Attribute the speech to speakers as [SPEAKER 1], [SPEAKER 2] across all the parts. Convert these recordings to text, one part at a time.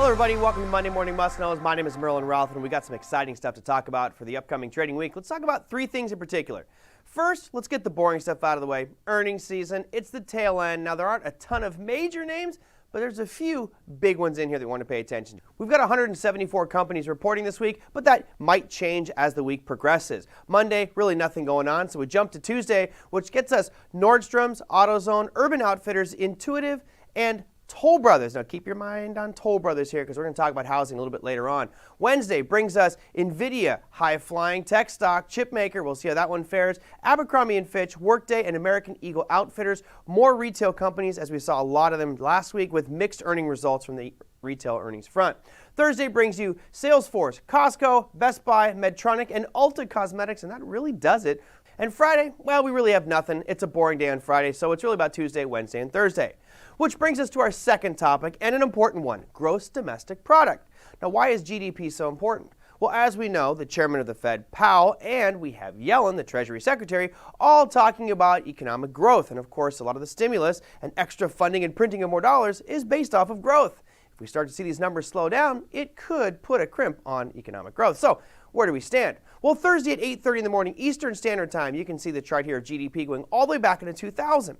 [SPEAKER 1] Hello everybody, welcome to Monday Morning Must Knows. My name is Merlin Ralph and we got some exciting stuff to talk about for the upcoming trading week. Let's talk about three things in particular. First, let's get the boring stuff out of the way. Earnings season, it's the tail end. Now there aren't a ton of major names, but there's a few big ones in here that we want to pay attention to. We've got 174 companies reporting this week, but that might change as the week progresses. Monday, really nothing going on, so we jump to Tuesday, which gets us Nordstrom's, AutoZone, Urban Outfitters, Intuitive, and Toll Brothers. Now keep your mind on Toll Brothers here because we're going to talk about housing a little bit later on. Wednesday brings us NVIDIA, high-flying tech stock, chip maker. We'll see how that one fares. Abercrombie & Fitch, Workday, and American Eagle Outfitters. More retail companies, as we saw a lot of them last week with mixed earning results from the retail earnings front. Thursday brings you Salesforce, Costco, Best Buy, Medtronic, and Ulta Cosmetics, and that really does it. And Friday, well, we really have nothing. It's a boring day on Friday, so it's really about Tuesday, Wednesday, and Thursday. Which brings us to our second topic, and an important one, gross domestic product. Now, why is GDP so important? Well, as we know, the chairman of the Fed, Powell, and we have Yellen, the Treasury Secretary, all talking about economic growth. And of course, a lot of the stimulus and extra funding and printing of more dollars is based off of growth. If we start to see these numbers slow down, it could put a crimp on economic growth. So, where do we stand? Well, Thursday at 8:30 in the morning Eastern Standard Time, you can see the chart here of GDP going all the way back into 2000.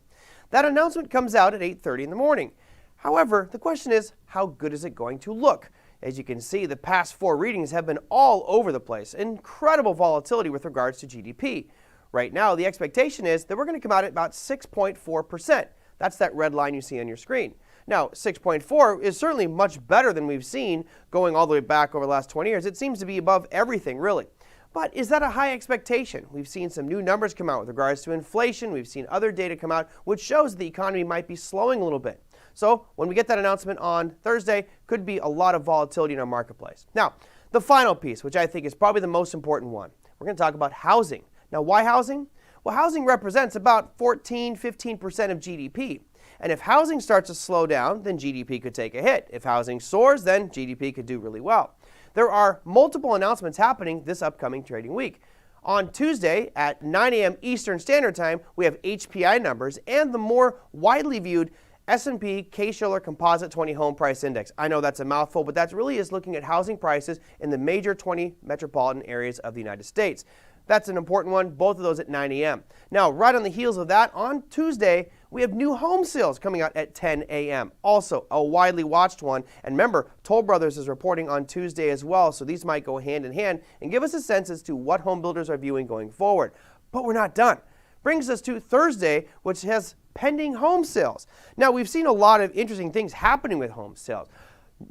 [SPEAKER 1] That announcement comes out at 8:30 in the morning. However, the question is, how good is it going to look? As you can see, the past four readings have been all over the place. Incredible volatility with regards to GDP. Right now, the expectation is that we're going to come out at about 6.4%. That's that red line you see on your screen. Now, 6.4 is certainly much better than we've seen going all the way back over the last 20 years. It seems to be above everything, really. But is that a high expectation? We've seen some new numbers come out with regards to inflation. We've seen other data come out which shows the economy might be slowing a little bit. So when we get that announcement on Thursday, could be a lot of volatility in our marketplace. Now, the final piece, which I think is probably the most important one, we're going to talk about housing. Now, why housing? Well, housing represents about 14-15% of GDP. And if housing starts to slow down, then GDP could take a hit. If housing soars, then GDP could do really well. There are multiple announcements happening this upcoming trading week. On Tuesday at 9 a.m. Eastern Standard Time, we have HPI numbers and the more widely viewed S&P Case-Shiller Composite 20 Home Price Index. I know that's a mouthful, but that really is looking at housing prices in the major 20 metropolitan areas of the United States. That's an important one, both of those at 9 a.m. Now, right on the heels of that, on Tuesday, we have new home sales coming out at 10 a.m. Also, a widely watched one. And remember, Toll Brothers is reporting on Tuesday as well, so these might go hand in hand and give us a sense as to what home builders are viewing going forward. But we're not done. Brings us to Thursday, which has pending home sales. Now, we've seen a lot of interesting things happening with home sales.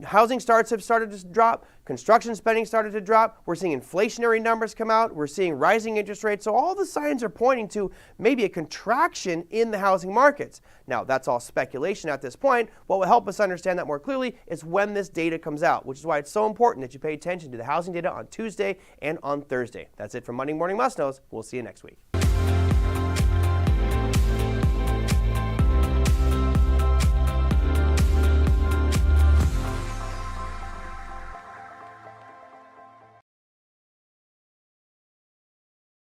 [SPEAKER 1] Housing starts have started to drop. Construction spending started to drop. We're seeing inflationary numbers come out. We're seeing rising interest rates. So all the signs are pointing to maybe a contraction in the housing markets. Now, that's all speculation at this point. What will help us understand that more clearly is when this data comes out, which is why it's so important that you pay attention to the housing data on Tuesday and on Thursday. That's it from Monday Morning Must Knows. We'll see you next week.